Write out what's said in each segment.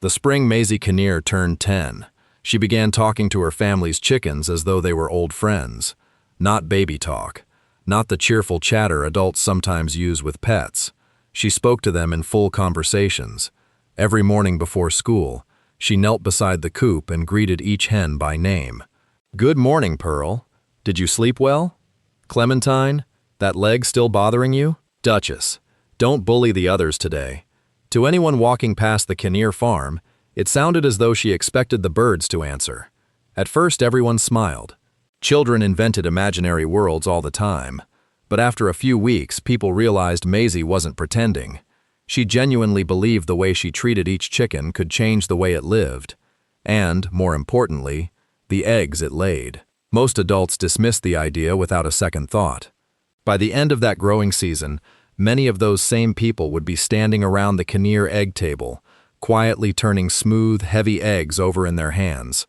The spring Maisie Kinnear turned 10. She began talking to her family's chickens as though they were old friends. Not baby talk. Not the cheerful chatter adults sometimes use with pets. She spoke to them in full conversations. Every morning before school, she knelt beside the coop and greeted each hen by name. "Good morning, Pearl. Did you sleep well? Clementine, that leg still bothering you? Duchess, don't bully the others today." To anyone walking past the Kinnear farm, it sounded as though she expected the birds to answer. At first, everyone smiled. Children invented imaginary worlds all the time. But after a few weeks, people realized Maisie wasn't pretending. She genuinely believed the way she treated each chicken could change the way it lived. And, more importantly, the eggs it laid. Most adults dismissed the idea without a second thought. By the end of that growing season, many of those same people would be standing around the Kinnear egg table, quietly turning smooth, heavy eggs over in their hands,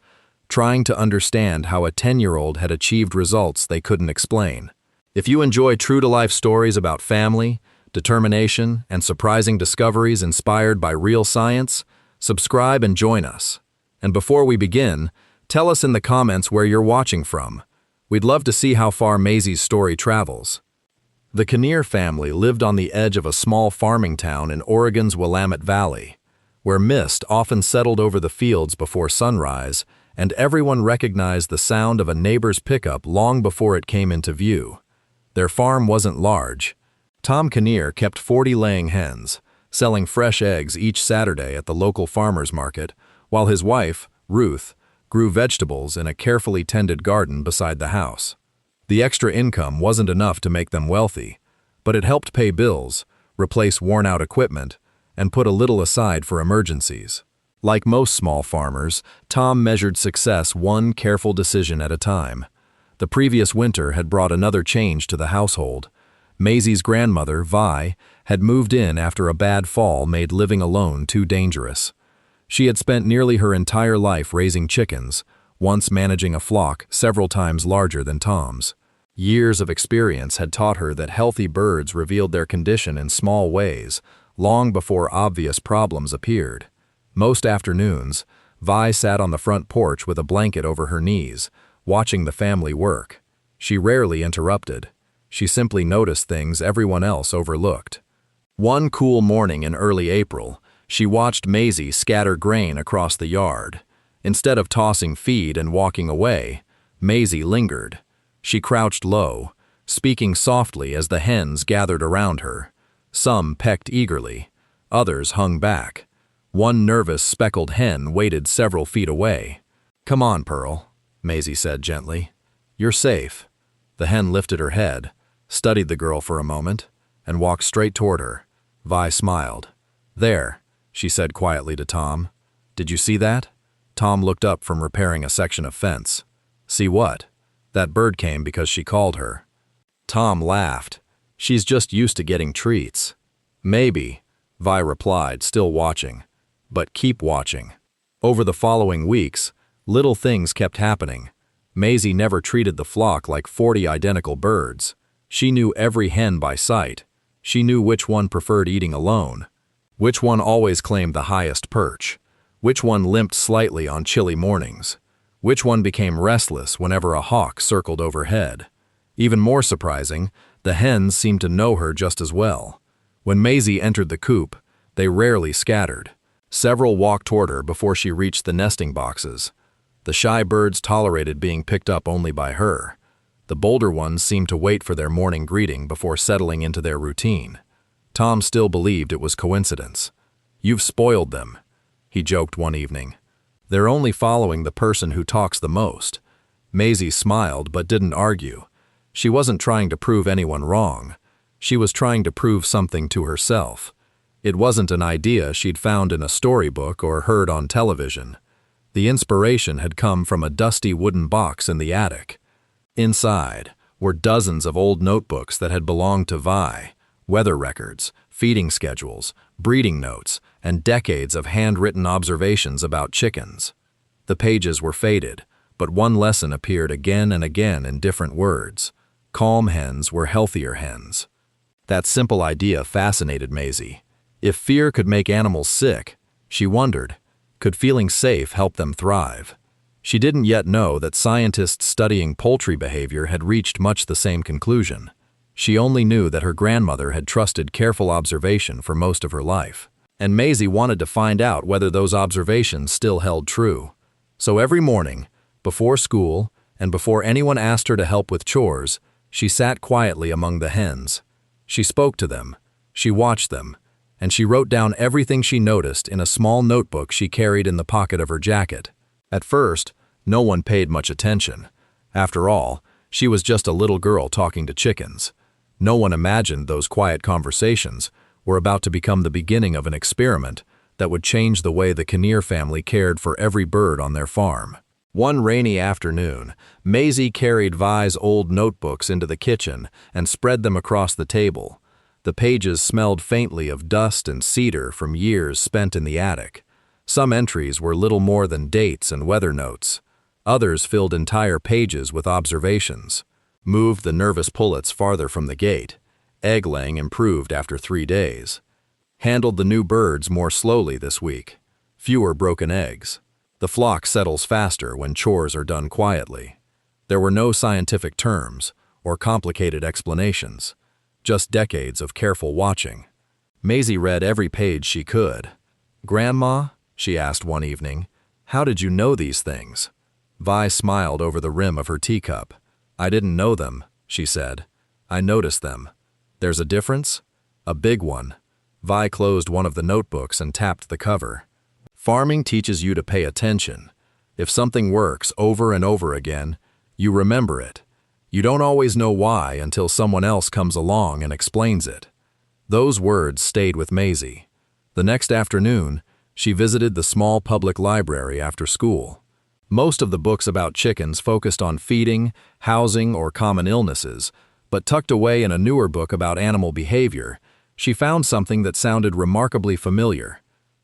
trying to understand how a 10-year-old had achieved results they couldn't explain. If you enjoy true-to-life stories about family, determination, and surprising discoveries inspired by real science, subscribe and join us. And before we begin, tell us in the comments where you're watching from. We'd love to see how far Maisie's story travels. The Kinnear family lived on the edge of a small farming town in Oregon's Willamette Valley, where mist often settled over the fields before sunrise, and everyone recognized the sound of a neighbor's pickup long before it came into view. Their farm wasn't large. Tom Kinnear kept 40 laying hens, selling fresh eggs each Saturday at the local farmer's market, while his wife, Ruth, grew vegetables in a carefully tended garden beside the house. The extra income wasn't enough to make them wealthy, but it helped pay bills, replace worn-out equipment, and put a little aside for emergencies. Like most small farmers, Tom measured success one careful decision at a time. The previous winter had brought another change to the household. Maisie's grandmother, Vi, had moved in after a bad fall made living alone too dangerous. She had spent nearly her entire life raising chickens, once managing a flock several times larger than Tom's. Years of experience had taught her that healthy birds revealed their condition in small ways, long before obvious problems appeared. Most afternoons, Vi sat on the front porch with a blanket over her knees, watching the family work. She rarely interrupted. She simply noticed things everyone else overlooked. One cool morning in early April, she watched Maisie scatter grain across the yard. Instead of tossing feed and walking away, Maisie lingered. She crouched low, speaking softly as the hens gathered around her. Some pecked eagerly, others hung back. One nervous speckled hen waited several feet away. "Come on, Pearl," Maisie said gently. "You're safe." The hen lifted her head, studied the girl for a moment, and walked straight toward her. Vi smiled. "There," she said quietly to Tom. "Did you see that?" Tom looked up from repairing a section of fence. "See what?" "That bird came because she called her." Tom laughed. "She's just used to getting treats." "Maybe," Vi replied, still watching. "But keep watching." Over the following weeks, little things kept happening. Maisie never treated the flock like 40 identical birds. She knew every hen by sight. She knew which one preferred eating alone, which one always claimed the highest perch, which one limped slightly on chilly mornings, which one became restless whenever a hawk circled overhead. Even more surprising, the hens seemed to know her just as well. When Maisie entered the coop, they rarely scattered. Several walked toward her before she reached the nesting boxes. The shy birds tolerated being picked up only by her. The bolder ones seemed to wait for their morning greeting before settling into their routine. Tom still believed it was coincidence. "You've spoiled them," he joked one evening. "They're only following the person who talks the most." Maisie smiled but didn't argue. She wasn't trying to prove anyone wrong. She was trying to prove something to herself. It wasn't an idea she'd found in a storybook or heard on television. The inspiration had come from a dusty wooden box in the attic. Inside were dozens of old notebooks that had belonged to Vi, weather records, feeding schedules, breeding notes, and decades of handwritten observations about chickens. The pages were faded, but one lesson appeared again and again in different words. Calm hens were healthier hens. That simple idea fascinated Maisie. If fear could make animals sick, she wondered, Could feeling safe help them thrive? She didn't yet know that scientists studying poultry behavior had reached much the same conclusion. She only knew that her grandmother had trusted careful observation for most of her life. And Maisie wanted to find out whether those observations still held true. So every morning, before school, and before anyone asked her to help with chores, she sat quietly among the hens. She spoke to them, she watched them, and she wrote down everything she noticed in a small notebook she carried in the pocket of her jacket. At first, no one paid much attention. After all, she was just a little girl talking to chickens. No one imagined those quiet conversations were about to become the beginning of an experiment that would change the way the Kinnear family cared for every bird on their farm. One rainy afternoon, Maisie carried Vi's old notebooks into the kitchen and spread them across the table. The pages smelled faintly of dust and cedar from years spent in the attic. Some entries were little more than dates and weather notes. Others filled entire pages with observations. Moved the nervous pullets farther from the gate. Egg-laying improved after 3 days. Handled the new birds more slowly this week. Fewer broken eggs. The flock settles faster when chores are done quietly. There were no scientific terms or complicated explanations. Just decades of careful watching. Maisie read every page she could. "Grandma," she asked one evening, "how did you know these things?" Vi smiled over the rim of her teacup. "I didn't know them," she said. "I noticed them." "There's a difference?" "A big one." Vi closed one of the notebooks and tapped the cover. "Farming teaches you to pay attention. If something works over and over again, you remember it. You don't always know why until someone else comes along and explains it." Those words stayed with Maisie. The next afternoon, she visited the small public library after school. Most of the books about chickens focused on feeding, housing, or common illnesses, but tucked away in a newer book about animal behavior, she found something that sounded remarkably familiar.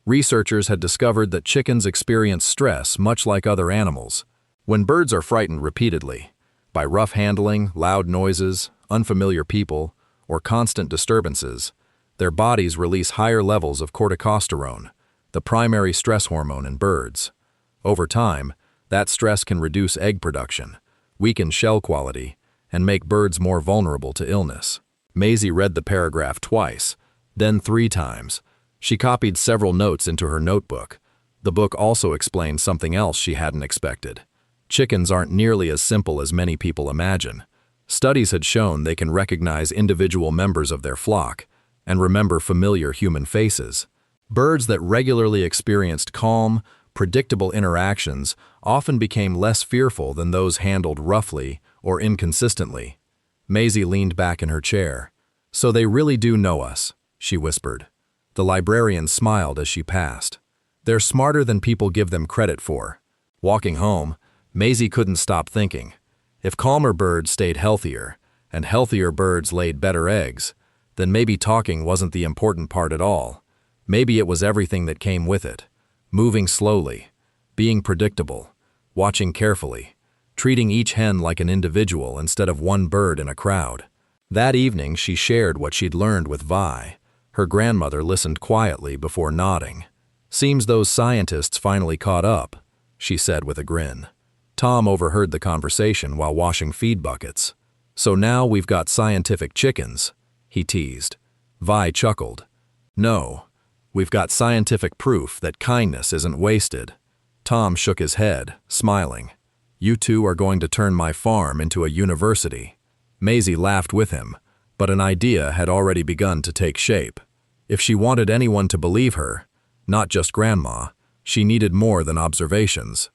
Researchers had discovered that chickens experience stress much like other animals. When birds are frightened repeatedly, by rough handling, loud noises, unfamiliar people, or constant disturbances, their bodies release higher levels of corticosterone, the primary stress hormone in birds. Over time, that stress can reduce egg production, weaken shell quality, and make birds more vulnerable to illness. Maisie read the paragraph twice, then 3 times. She copied several notes into her notebook. The book also explained something else she hadn't expected. Chickens aren't nearly as simple as many people imagine. Studies had shown they can recognize individual members of their flock and remember familiar human faces. Birds that regularly experienced calm, predictable interactions often became less fearful than those handled roughly or inconsistently. Maisie leaned back in her chair. "So they really do know us," she whispered. The librarian smiled as she passed. "They're smarter than people give them credit for." Walking home, Maisie couldn't stop thinking. If calmer birds stayed healthier, and healthier birds laid better eggs, then maybe talking wasn't the important part at all. Maybe it was everything that came with it. Moving slowly, being predictable, watching carefully, treating each hen like an individual instead of one bird in a crowd. That evening, she shared what she'd learned with Vi. Her grandmother listened quietly before nodding. "Seems those scientists finally caught up," she said with a grin. Tom overheard the conversation while washing feed buckets. "So now we've got scientific chickens," he teased. Vi chuckled. "No, we've got scientific proof that kindness isn't wasted." Tom shook his head, smiling. "You two are going to turn my farm into a university." Maisie laughed with him, but an idea had already begun to take shape. If she wanted anyone to believe her, not just Grandma, she needed more than observations.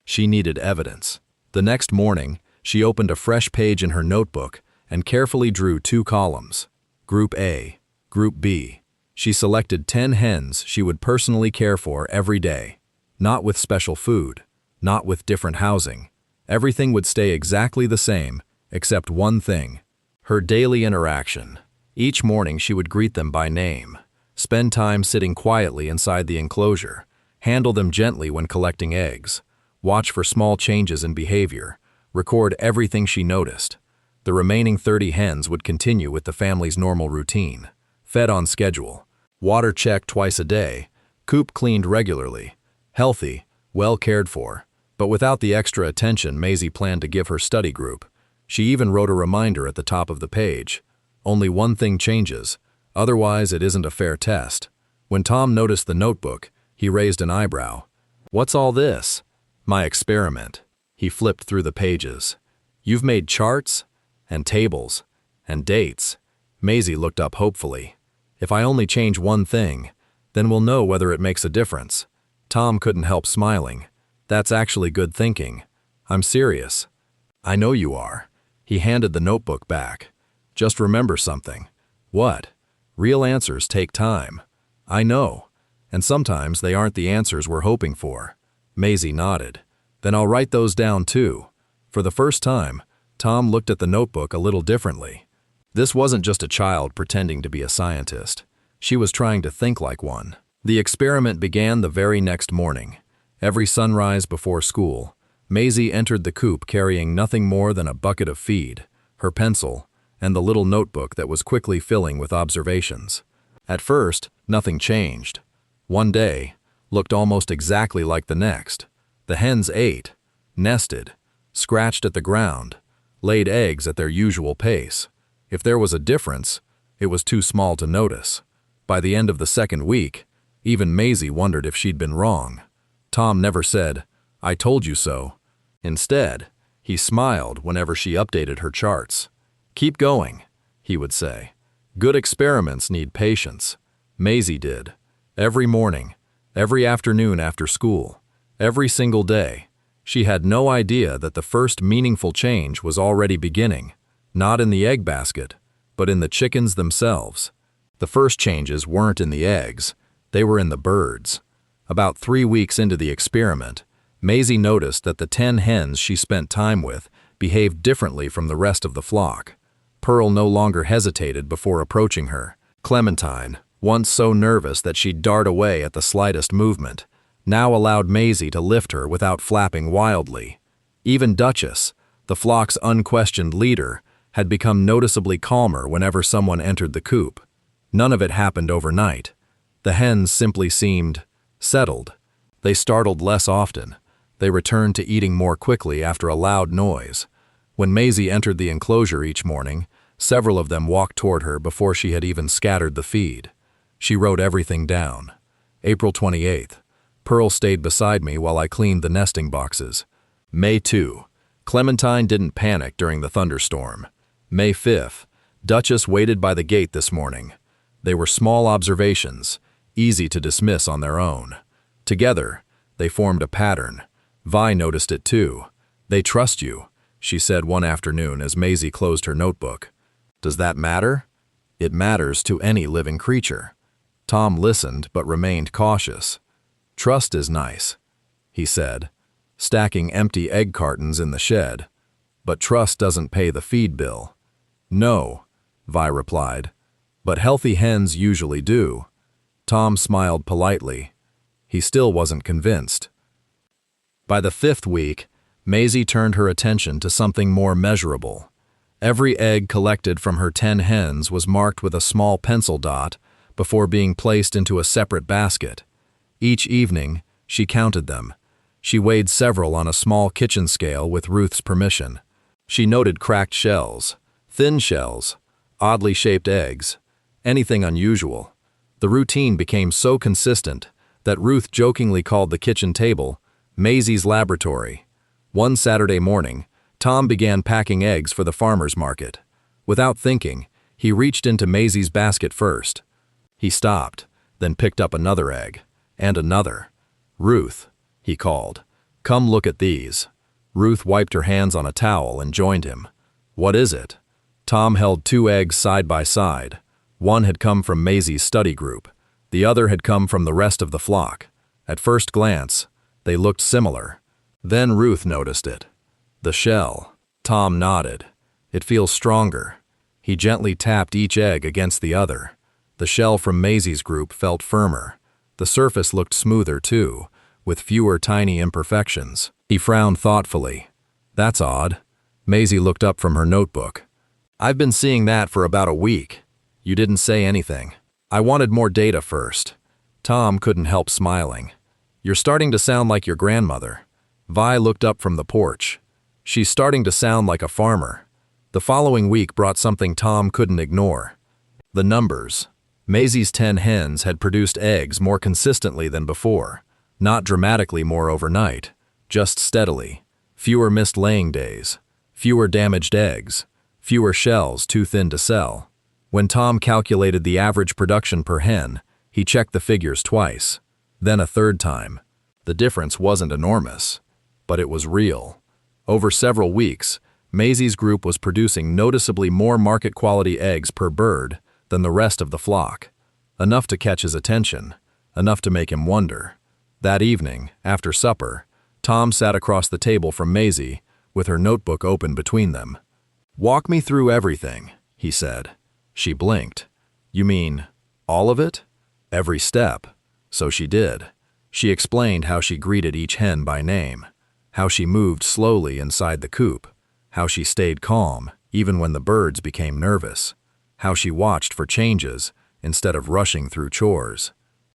She needed evidence. The next morning, she opened a fresh page in her notebook and carefully drew 2 columns. Group A, Group B. She selected 10 hens she would personally care for every day. Not with special food, not with different housing. Everything would stay exactly the same, except one thing: her daily interaction. Each morning she would greet them by name, spend time sitting quietly inside the enclosure, handle them gently when collecting eggs, watch for small changes in behavior, record everything she noticed. The remaining 30 hens would continue with the family's normal routine, fed on schedule, water checked twice a day, coop cleaned regularly, Healthy, well cared for, but without the extra attention Maisie planned to give her study group. She even wrote a reminder at the top of the page. Only one thing changes, otherwise it isn't a fair test. When Tom noticed the notebook, he raised an eyebrow. "What's all this?" "My experiment." He flipped through the pages. "You've made charts? And tables? And dates?" Maisie looked up hopefully. "If I only change one thing, then we'll know whether it makes a difference." Tom couldn't help smiling. "That's actually good thinking. I'm serious." "I know you are." He handed the notebook back. "Just remember something." "What?" "Real answers take time." "I know. And sometimes they aren't the answers we're hoping for." Maisie nodded. "Then I'll write those down too." For the first time, Tom looked at the notebook a little differently. This wasn't just a child pretending to be a scientist. She was trying to think like one. The experiment began the very next morning. Every sunrise before school, Maisie entered the coop carrying nothing more than a bucket of feed, her pencil, and the little notebook that was quickly filling with observations. At first, nothing changed. One day looked almost exactly like the next. The hens ate, nested, scratched at the ground, laid eggs at their usual pace. If there was a difference, it was too small to notice. By the end of the second week, even Maisie wondered if she'd been wrong. Tom never said, "I told you so." Instead, he smiled whenever she updated her charts. "Keep going," he would say. "Good experiments need patience." Maisie did. Every morning, every afternoon after school, every single day. She had no idea that the first meaningful change was already beginning, not in the egg basket, but in the chickens themselves. The first changes weren't in the eggs, they were in the birds. About 3 weeks into the experiment, Maisie noticed that the 10 hens she spent time with behaved differently from the rest of the flock. Pearl no longer hesitated before approaching her. Clementine, once so nervous that she'd dart away at the slightest movement, now allowed Maisie to lift her without flapping wildly. Even Duchess, the flock's unquestioned leader, had become noticeably calmer whenever someone entered the coop. None of it happened overnight. The hens simply seemed settled. They startled less often. They returned to eating more quickly after a loud noise. When Maisie entered the enclosure each morning, several of them walked toward her before she had even scattered the feed. She wrote everything down. April 28th. Pearl stayed beside me while I cleaned the nesting boxes. May 2. Clementine didn't panic during the thunderstorm. May 5th. Duchess waited by the gate this morning. They were small observations, easy to dismiss on their own. Together, they formed a pattern. Vi noticed it too. "They trust you," she said one afternoon as Maisie closed her notebook. "Does that matter?" "It matters to any living creature." Tom listened but remained cautious. "Trust is nice," he said, stacking empty egg cartons in the shed. "But trust doesn't pay the feed bill." "No," Vi replied, "but healthy hens usually do." Tom smiled politely. He still wasn't convinced. By the 5th week, Maisie turned her attention to something more measurable. Every egg collected from her 10 hens was marked with a small pencil dot before being placed into a separate basket. Each evening, she counted them. She weighed several on a small kitchen scale with Ruth's permission. She noted cracked shells, thin shells, oddly shaped eggs, anything unusual. The routine became so consistent that Ruth jokingly called the kitchen table Maisie's laboratory. One Saturday morning, Tom began packing eggs for the farmer's market. Without thinking, he reached into Maisie's basket first. He stopped, then picked up another egg, and another. "Ruth," he called, "come look at these." Ruth wiped her hands on a towel and joined him. "What is it?" Tom held 2 eggs side by side. One had come from Maisie's study group. The other had come from the rest of the flock. At first glance, they looked similar. Then Ruth noticed it. "The shell." Tom nodded. "It feels stronger." He gently tapped each egg against the other. The shell from Maisie's group felt firmer. The surface looked smoother too, with fewer tiny imperfections. He frowned thoughtfully. "That's odd." Maisie looked up from her notebook. "I've been seeing that for about a week." "You didn't say anything." "I wanted more data first." Tom couldn't help smiling. You're starting to sound like your grandmother. Vi looked up from the porch. She's starting to sound like a farmer. The following week brought something Tom couldn't ignore. The numbers. Maisie's 10 hens had produced eggs more consistently than before. Not dramatically more overnight, just steadily. Fewer missed laying days. Fewer damaged eggs. Fewer shells too thin to sell. When Tom calculated the average production per hen, he checked the figures twice, then a third time. The difference wasn't enormous, but it was real. Over several weeks, Maisie's group was producing noticeably more market-quality eggs per bird than the rest of the flock. Enough to catch his attention, enough to make him wonder. That evening, after supper, Tom sat across the table from Maisie, with her notebook open between them. "Walk me through everything," he said. She blinked. "You mean, all of it?" "Every step." So she did. She explained how she greeted each hen by name, how she moved slowly inside the coop, how she stayed calm even when the birds became nervous, how she watched for changes instead of rushing through chores.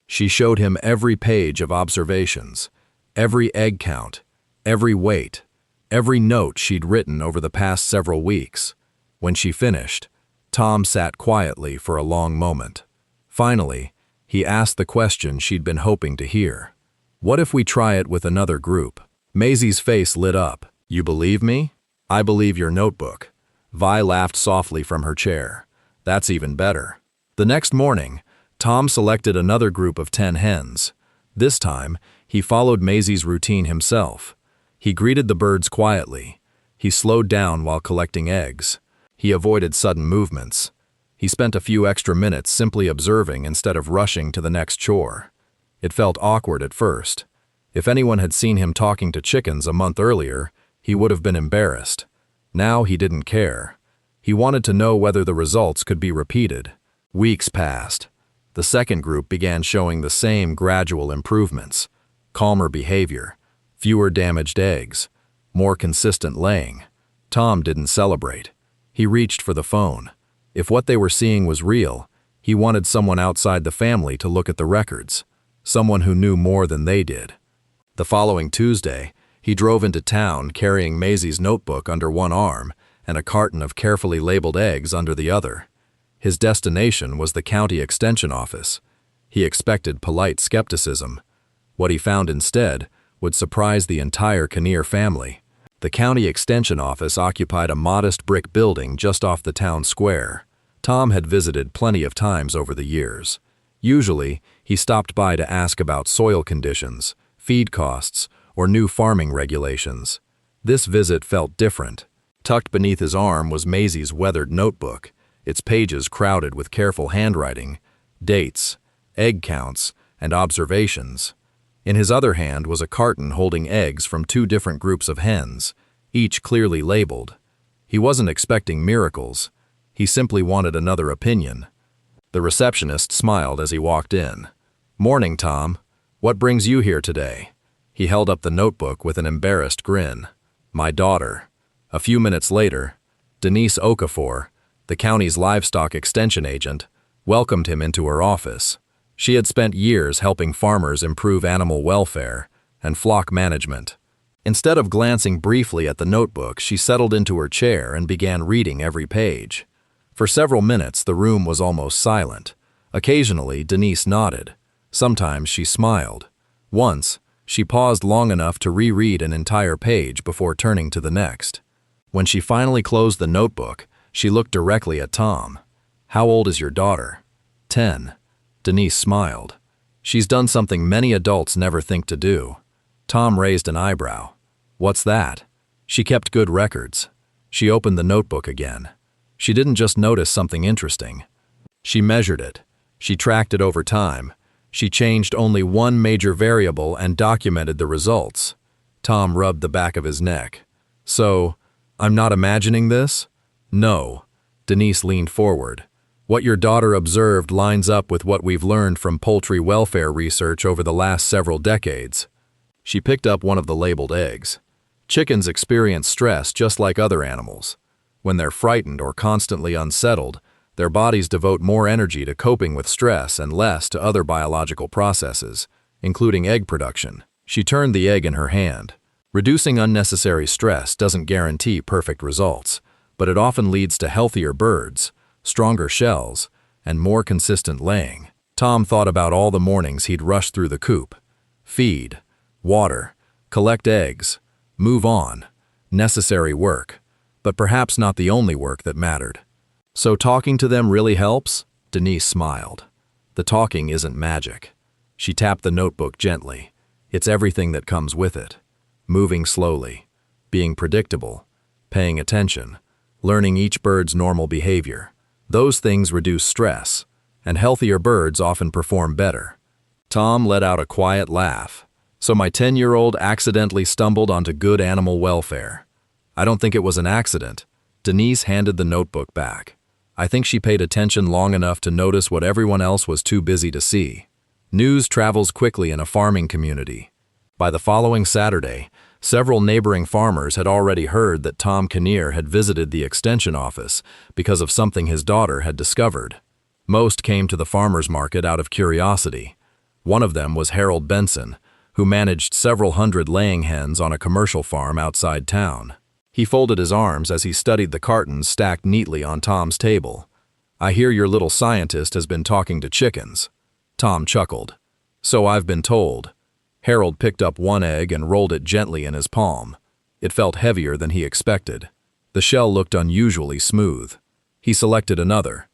She showed him every page of observations, every egg count, every weight, every note she'd written over the past several weeks. When she finished, Tom sat quietly for a long moment. Finally, he asked the question she'd been hoping to hear. "What if we try it with another group?" Maisie's face lit up. "You believe me?" "I believe your notebook." Vi laughed softly from her chair. "That's even better." The next morning, Tom selected another group of 10 hens. This time, he followed Maisie's routine himself. He greeted the birds quietly. He slowed down while collecting eggs. He avoided sudden movements. He spent a few extra minutes simply observing instead of rushing to the next chore. It felt awkward at first. If anyone had seen him talking to chickens a month earlier, he would have been embarrassed. Now he didn't care. He wanted to know whether the results could be repeated. Weeks passed. The second group began showing the same gradual improvements. Calmer behavior, fewer damaged eggs, more consistent laying. Tom didn't celebrate. He reached for the phone. If what they were seeing was real, he wanted someone outside the family to look at the records, someone who knew more than they did. The following Tuesday, he drove into town carrying Maisie's notebook under one arm and a carton of carefully labeled eggs under the other. His destination was the county extension office. He expected polite skepticism. What he found instead would surprise the entire Kinnear family. The county extension office occupied a modest brick building just off the town square. Tom had visited plenty of times over the years. Usually, he stopped by to ask about soil conditions, feed costs, or new farming regulations. This visit felt different. Tucked beneath his arm was Maisie's weathered notebook, its pages crowded with careful handwriting, dates, egg counts, and observations. In his other hand was a carton holding eggs from 2 different groups of hens, each clearly labeled. He wasn't expecting miracles. He simply wanted another opinion. The receptionist smiled as he walked in. "Morning, Tom. What brings you here today?" He held up the notebook with an embarrassed grin. "My daughter." A few minutes later, Denise Okafor, the county's livestock extension agent, welcomed him into her office. She had spent years helping farmers improve animal welfare and flock management. Instead of glancing briefly at the notebook, she settled into her chair and began reading every page. For several minutes, the room was almost silent. Occasionally, Denise nodded. Sometimes she smiled. Once, she paused long enough to reread an entire page before turning to the next. When she finally closed the notebook, she looked directly at Tom. "How old is your daughter?" 10. Denise smiled. "She's done something many adults never think to do." Tom raised an eyebrow. "What's that?" "She kept good records." She opened the notebook again. She didn't just notice something interesting. She measured it. She tracked it over time. She changed only one major variable and documented the results. Tom rubbed the back of his neck. "So, I'm not imagining this?" "No." Denise leaned forward. "What your daughter observed lines up with what we've learned from poultry welfare research over the last several decades." She picked up one of the labeled eggs. Chickens experience stress just like other animals. When they're frightened or constantly unsettled, their bodies devote more energy to coping with stress and less to other biological processes, including egg production. She turned the egg in her hand. Reducing unnecessary stress doesn't guarantee perfect results, but it often leads to healthier birds, stronger shells, and more consistent laying. Tom thought about all the mornings he'd rush through the coop. Feed, water, collect eggs, move on. Necessary work, but perhaps not the only work that mattered. So talking to them really helps? Denise smiled. The talking isn't magic. She tapped the notebook gently. It's everything that comes with it. Moving slowly, being predictable, paying attention, learning each bird's normal behavior. Those things reduce stress, and healthier birds often perform better. Tom let out a quiet laugh. So my 10-year-old accidentally stumbled onto good animal welfare. I don't think it was an accident. Denise handed the notebook back. I think she paid attention long enough to notice what everyone else was too busy to see. News travels quickly in a farming community. By the following Saturday, several neighboring farmers had already heard that Tom Kinnear had visited the extension office because of something his daughter had discovered. Most came to the farmers market out of curiosity. One of them was Harold Benson, who managed several hundred laying hens on a commercial farm outside town. He folded his arms as he studied the cartons stacked neatly on Tom's table. I hear your little scientist has been talking to chickens. Tom chuckled. So I've been told. Harold picked up one egg and rolled it gently in his palm. It felt heavier than he expected. The shell looked unusually smooth. He selected another.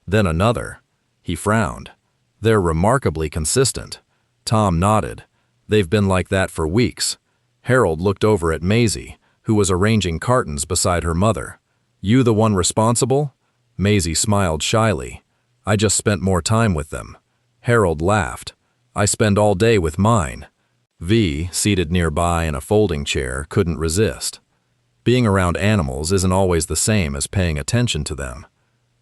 Then another. He frowned. They're remarkably consistent. Tom nodded. They've been like that for weeks. Harold looked over at Maisie, who was arranging cartons beside her mother. You the one responsible? Maisie smiled shyly. I just spent more time with them. Harold laughed. I spend all day with mine. V, seated nearby in a folding chair, couldn't resist. Being around animals isn't always the same as paying attention to them.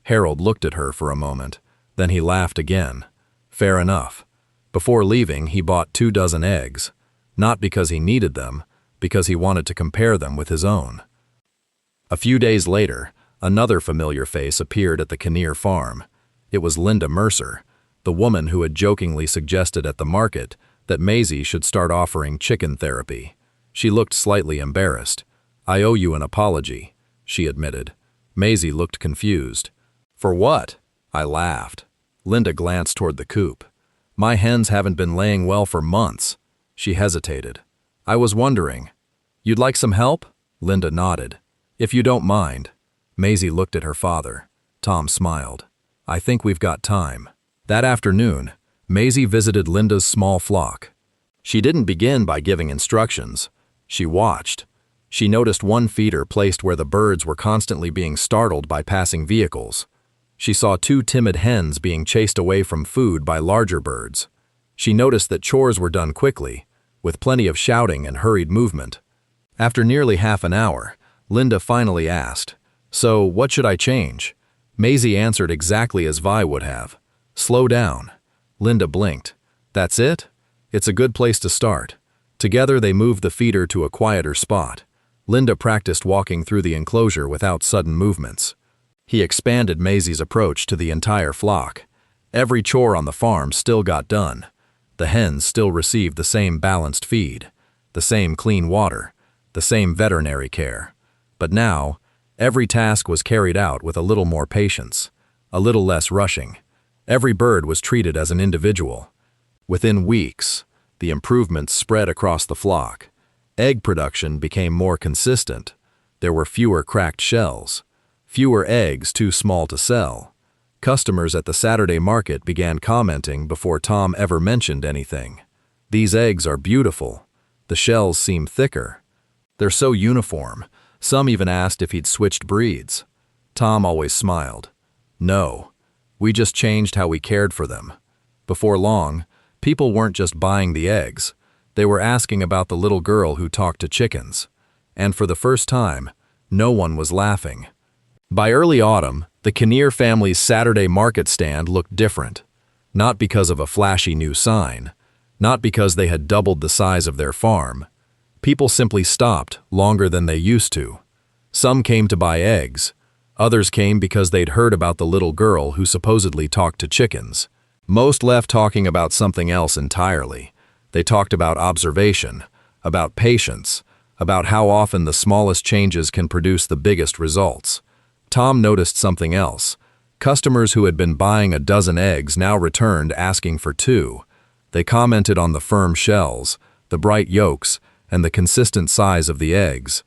Harold looked at her for a moment, then he laughed again. Fair enough. Before leaving, he bought 24 eggs, not because he needed them, because he wanted to compare them with his own. A few days later, another familiar face appeared at the Kinnear farm. It was Linda Mercer, the woman who had jokingly suggested at the market that Maisie should start offering chicken therapy. She looked slightly embarrassed. I owe you an apology, she admitted. Maisie looked confused. For what? I laughed. Linda glanced toward the coop. My hens haven't been laying well for months. She hesitated. I was wondering. You'd like some help? Linda nodded. If you don't mind. Maisie looked at her father. Tom smiled. I think we've got time. That afternoon, Maisie visited Linda's small flock. She didn't begin by giving instructions. She watched. She noticed one feeder placed where the birds were constantly being startled by passing vehicles. She saw 2 timid hens being chased away from food by larger birds. She noticed that chores were done quickly, with plenty of shouting and hurried movement. After nearly half an hour, Linda finally asked, So, what should I change? Maisie answered exactly as Vi would have. Slow down. Linda blinked. That's it? It's a good place to start. Together they moved the feeder to a quieter spot. Linda practiced walking through the enclosure without sudden movements. He expanded Maisie's approach to the entire flock. Every chore on the farm still got done. The hens still received the same balanced feed, the same clean water, the same veterinary care. But now, every task was carried out with a little more patience, a little less rushing. Every bird was treated as an individual. Within weeks, the improvements spread across the flock. Egg production became more consistent. There were fewer cracked shells, fewer eggs too small to sell. Customers at the Saturday market began commenting before Tom ever mentioned anything. These eggs are beautiful. The shells seem thicker. They're so uniform. Some even asked if he'd switched breeds. Tom always smiled. No, we just changed how we cared for them. Before long, people weren't just buying the eggs. They were asking about the little girl who talked to chickens. And for the first time, no one was laughing. By early autumn, the Kinnear family's Saturday market stand looked different. Not because of a flashy new sign, not because they had doubled the size of their farm. People simply stopped longer than they used to. Some came to buy eggs. Others came because they'd heard about the little girl who supposedly talked to chickens. Most left talking about something else entirely. They talked about observation, about patience, about how often the smallest changes can produce the biggest results. Tom noticed something else. Customers who had been buying a dozen eggs now returned asking for 2. They commented on the firm shells, the bright yolks, and the consistent size of the eggs.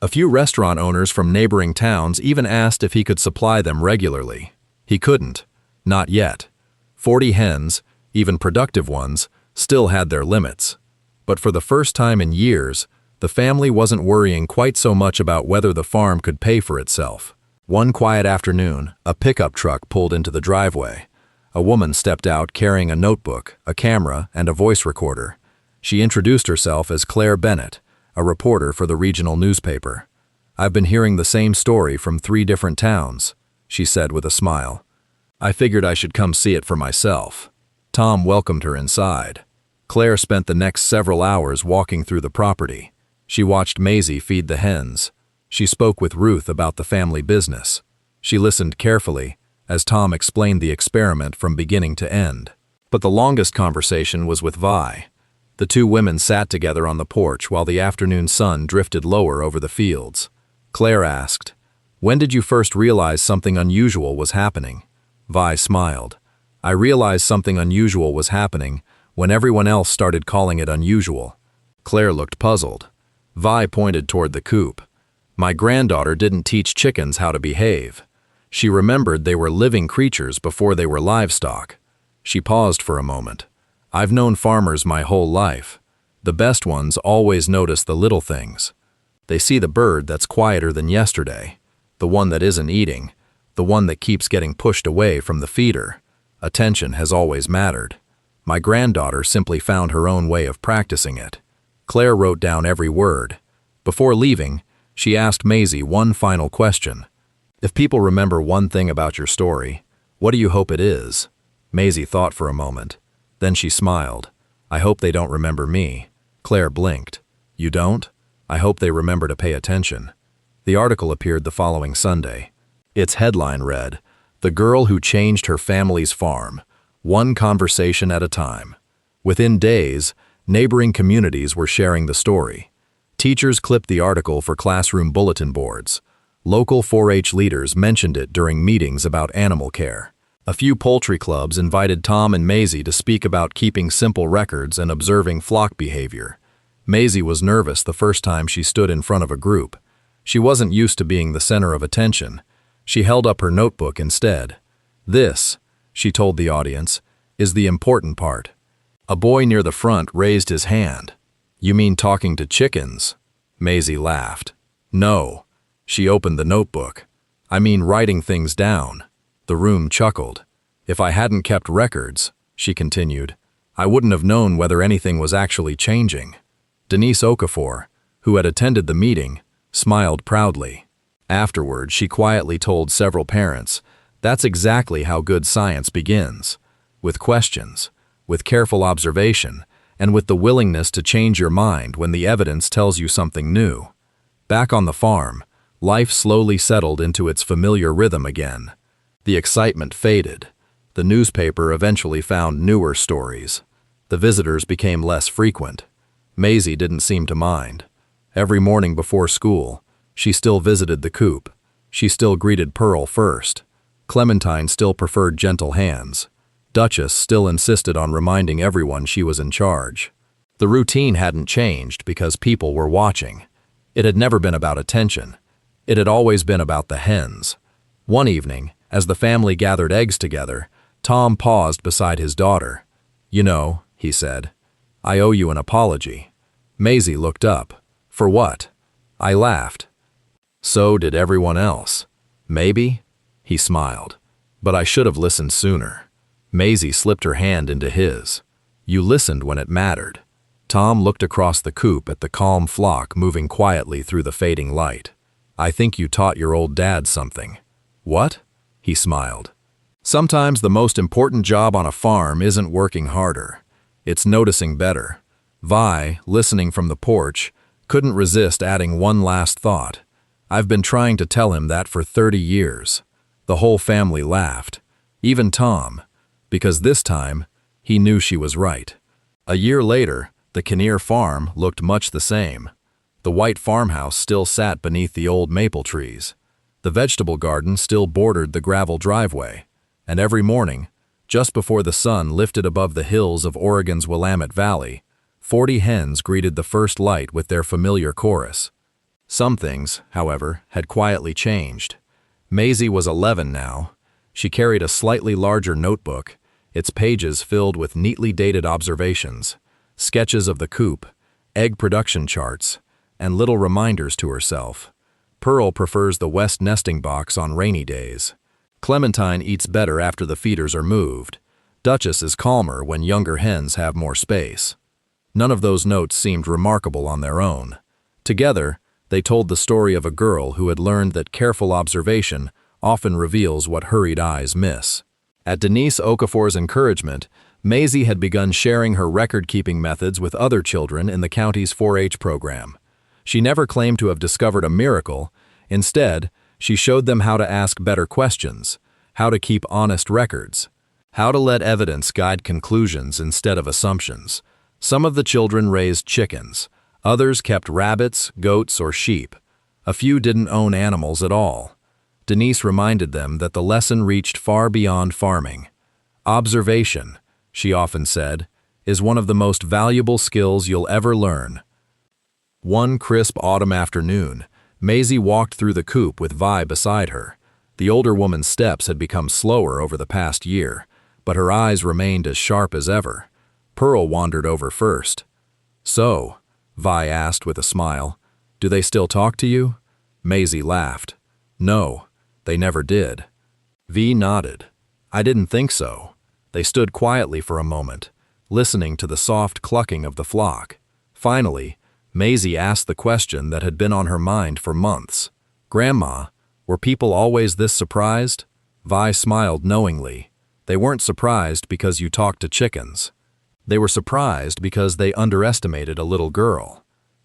A few restaurant owners from neighboring towns even asked if he could supply them regularly. He couldn't. Not yet. 40 hens, even productive ones, still had their limits. But for the first time in years, the family wasn't worrying quite so much about whether the farm could pay for itself. One quiet afternoon, a pickup truck pulled into the driveway. A woman stepped out carrying a notebook, a camera, and a voice recorder. She introduced herself as Claire Bennett, a reporter for the regional newspaper. "I've been hearing the same story from 3 different towns," she said with a smile. "I figured I should come see it for myself." Tom welcomed her inside. Claire spent the next several hours walking through the property. She watched Maisie feed the hens. She spoke with Ruth about the family business. She listened carefully as Tom explained the experiment from beginning to end. But the longest conversation was with Vi. The 2 women sat together on the porch while the afternoon sun drifted lower over the fields. Claire asked, "When did you first realize something unusual was happening?" Vi smiled. "I realized something unusual was happening when everyone else started calling it unusual." Claire looked puzzled. Vi pointed toward the coop. "My granddaughter didn't teach chickens how to behave. She remembered they were living creatures before they were livestock." She paused for a moment. "I've known farmers my whole life. The best ones always notice the little things. They see the bird that's quieter than yesterday, the one that isn't eating, the one that keeps getting pushed away from the feeder. Attention has always mattered. My granddaughter simply found her own way of practicing it." Claire wrote down every word. Before leaving, she asked Maisie one final question. "If people remember one thing about your story, what do you hope it is?" Maisie thought for a moment. Then she smiled. "I hope they don't remember me." Claire blinked. "You don't? I hope they remember to pay attention." The article appeared the following Sunday. Its headline read, "The Girl Who Changed Her Family's Farm, One Conversation at a Time." Within days, neighboring communities were sharing the story. Teachers clipped the article for classroom bulletin boards. Local 4-H leaders mentioned it during meetings about animal care. A few poultry clubs invited Tom and Maisie to speak about keeping simple records and observing flock behavior. Maisie was nervous the first time she stood in front of a group. She wasn't used to being the center of attention. She held up her notebook instead. "This," she told the audience, "is the important part." A boy near the front raised his hand. "You mean talking to chickens?" Maisie laughed. "No." She opened the notebook. "I mean writing things down." The room chuckled. "If I hadn't kept records," she continued, "I wouldn't have known whether anything was actually changing." Denise Okafor, who had attended the meeting, smiled proudly. Afterward, she quietly told several parents, "That's exactly how good science begins. With questions, with careful observation, and with the willingness to change your mind when the evidence tells you something new." Back on the farm, life slowly settled into its familiar rhythm again. The excitement faded. The newspaper eventually found newer stories. The visitors became less frequent. Maisie didn't seem to mind. Every morning before school, she still visited the coop. She still greeted Pearl first. Clementine still preferred gentle hands. Duchess still insisted on reminding everyone she was in charge. The routine hadn't changed because people were watching. It had never been about attention. It had always been about the hens. One evening, as the family gathered eggs together, Tom paused beside his daughter. "You know," he said, "I owe you an apology." Maisie looked up. "For what?" I laughed. "So did everyone else." "Maybe?" He smiled. "But I should have listened sooner." Maisie slipped her hand into his. "You listened when it mattered." Tom looked across the coop at the calm flock moving quietly through the fading light. "I think you taught your old dad something." "What?" He smiled. "Sometimes the most important job on a farm isn't working harder. It's noticing better." Vi, listening from the porch, couldn't resist adding one last thought. "I've been trying to tell him that for 30 years. The whole family laughed. Even Tom, because this time, he knew she was right. A year later, the Kinnear farm looked much the same. The white farmhouse still sat beneath the old maple trees. The vegetable garden still bordered the gravel driveway. And every morning, just before the sun lifted above the hills of Oregon's Willamette Valley, 40 hens greeted the first light with their familiar chorus. Some things, however, had quietly changed. Maisie was 11 now. She carried a slightly larger notebook, its pages filled with neatly dated observations, sketches of the coop, egg production charts, and little reminders to herself. Pearl prefers the west nesting box on rainy days. Clementine eats better after the feeders are moved. Duchess is calmer when younger hens have more space. None of those notes seemed remarkable on their own. Together, they told the story of a girl who had learned that careful observation often reveals what hurried eyes miss. At Denise Okafor's encouragement, Maisie had begun sharing her record-keeping methods with other children in the county's 4-H program. She never claimed to have discovered a miracle. Instead, she showed them how to ask better questions, how to keep honest records, how to let evidence guide conclusions instead of assumptions. Some of the children raised chickens. Others kept rabbits, goats, or sheep. A few didn't own animals at all. Denise reminded them that the lesson reached far beyond farming. Observation, she often said, is one of the most valuable skills you'll ever learn. One crisp autumn afternoon, Maisie walked through the coop with Vi beside her. The older woman's steps had become slower over the past year, but her eyes remained as sharp as ever. Pearl wandered over first. "So," Vi asked with a smile, "do they still talk to you?" Maisie laughed. "No, they never did." Vi nodded. "I didn't think so." They stood quietly for a moment, listening to the soft clucking of the flock. Finally, Maisie asked the question that had been on her mind for months. "Grandma, were people always this surprised?" Vi smiled knowingly. "They weren't surprised because you talked to chickens. They were surprised because they underestimated a little girl."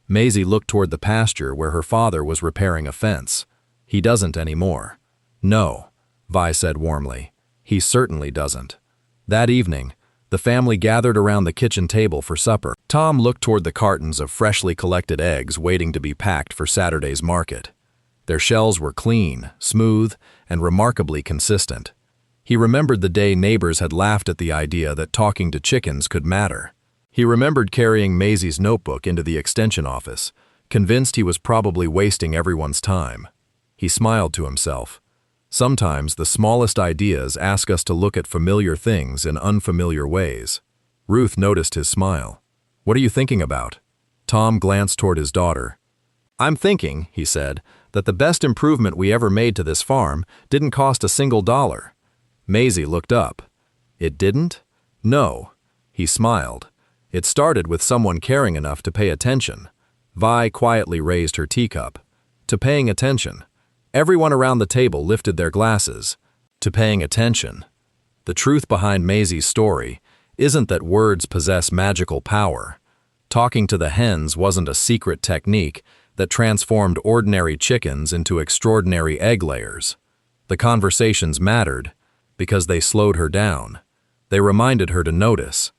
Maisie looked toward the pasture where her father was repairing a fence. "He doesn't anymore." "No," Vi said warmly. "He certainly doesn't." That evening, the family gathered around the kitchen table for supper. Tom looked toward the cartons of freshly collected eggs waiting to be packed for Saturday's market. Their shells were clean, smooth, and remarkably consistent. He remembered the day neighbors had laughed at the idea that talking to chickens could matter. He remembered carrying Maisie's notebook into the extension office, convinced he was probably wasting everyone's time. He smiled to himself. Sometimes the smallest ideas ask us to look at familiar things in unfamiliar ways. Ruth noticed his smile. "What are you thinking about?" Tom glanced toward his daughter. "I'm thinking," he said, "that the best improvement we ever made to this farm didn't cost a single dollar." Maisie looked up. "It didn't?" "No." He smiled. "It started with someone caring enough to pay attention." Vi quietly raised her teacup. "To paying attention." Everyone around the table lifted their glasses. To paying attention. The truth behind Maisie's story isn't that words possess magical power. Talking to the hens wasn't a secret technique that transformed ordinary chickens into extraordinary egg layers. The conversations mattered because they slowed her down. They reminded her to notice,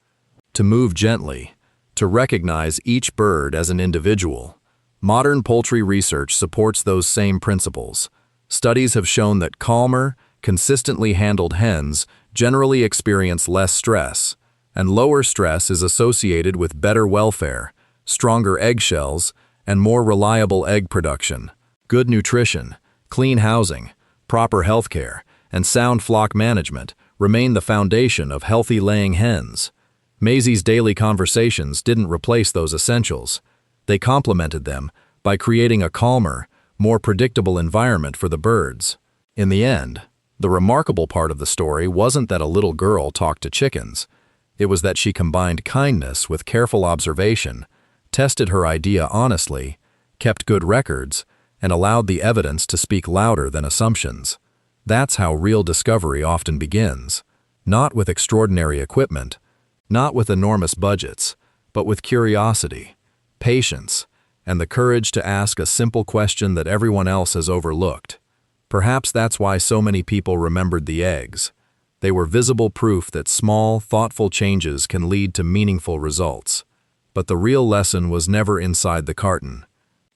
to move gently, to recognize each bird as an individual. Modern poultry research supports those same principles. Studies have shown that calmer, consistently handled hens generally experience less stress, and lower stress is associated with better welfare, stronger eggshells, and more reliable egg production. Good nutrition, clean housing, proper health care, and sound flock management remain the foundation of healthy laying hens. Maisie's daily conversations didn't replace those essentials. They complemented them by creating a calmer, more predictable environment for the birds. In the end, the remarkable part of the story wasn't that a little girl talked to chickens. It was that she combined kindness with careful observation, tested her idea honestly, kept good records, and allowed the evidence to speak louder than assumptions. That's how real discovery often begins. Not with extraordinary equipment, not with enormous budgets, but with curiosity, patience, and the courage to ask a simple question that everyone else has overlooked. Perhaps that's why so many people remembered the eggs. They were visible proof that small, thoughtful changes can lead to meaningful results. But the real lesson was never inside the carton.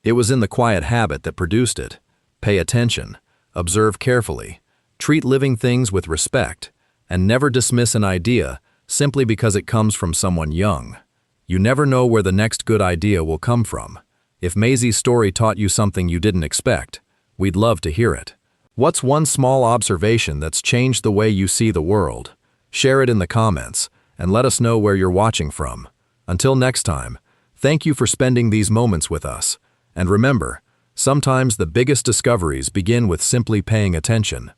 It was in the quiet habit that produced it. Pay attention, observe carefully, treat living things with respect, and never dismiss an idea simply because it comes from someone young. You never know where the next good idea will come from. If Maisie's story taught you something you didn't expect, we'd love to hear it. What's one small observation that's changed the way you see the world? Share it in the comments, and let us know where you're watching from. Until next time, thank you for spending these moments with us. And remember, sometimes the biggest discoveries begin with simply paying attention.